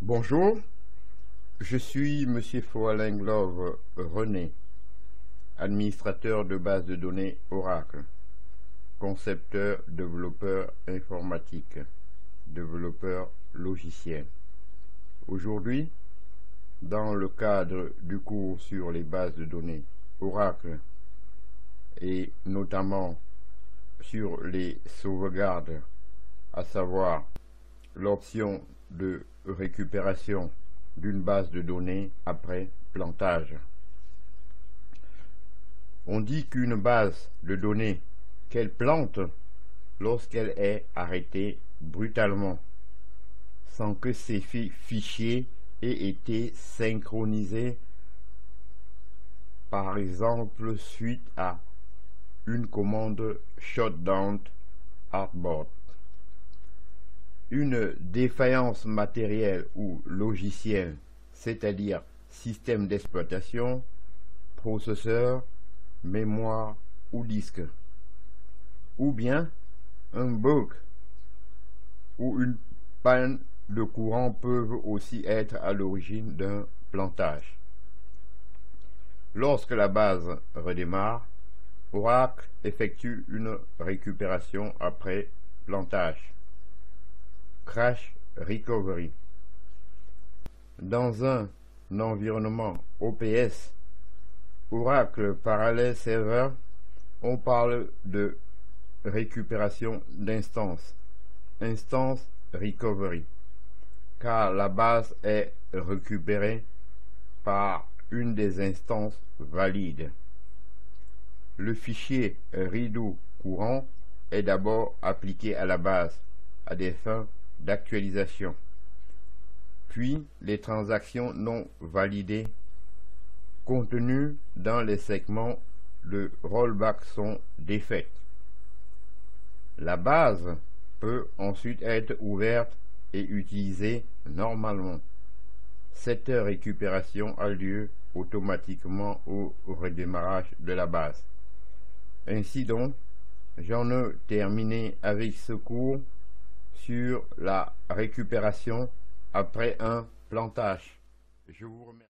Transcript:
Bonjour, je suis Monsieur Foalin-Glove René, administrateur de base de données Oracle, concepteur, développeur informatique, développeur logiciel. Aujourd'hui, dans le cadre du cours sur les bases de données Oracle et notamment sur les sauvegardes, à savoir l'option de récupération d'une base de données après plantage. On dit qu'une base de données qu'elle plante lorsqu'elle est arrêtée brutalement, sans que ces fichiers aient été synchronisés, par exemple suite à une commande shutdown hardboard. Une défaillance matérielle ou logicielle, c'est-à-dire système d'exploitation, processeur, mémoire ou disque, ou bien un bug ou une panne de courant peuvent aussi être à l'origine d'un plantage. Lorsque la base redémarre, Oracle effectue une récupération après plantage. Crash Recovery. Dans un environnement OPS, Oracle Parallel Server, on parle de récupération d'instances, Instance Recovery, car la base est récupérée par une des instances valides. Le fichier redo courant est d'abord appliqué à la base à des fins d'actualisation. Puis les transactions non validées contenues dans les segments de rollback sont défaites. La base peut ensuite être ouverte et utilisée normalement. Cette récupération a lieu automatiquement au redémarrage de la base. Ainsi donc, j'en ai terminé avec ce cours sur la récupération après un plantage. Je vous remercie.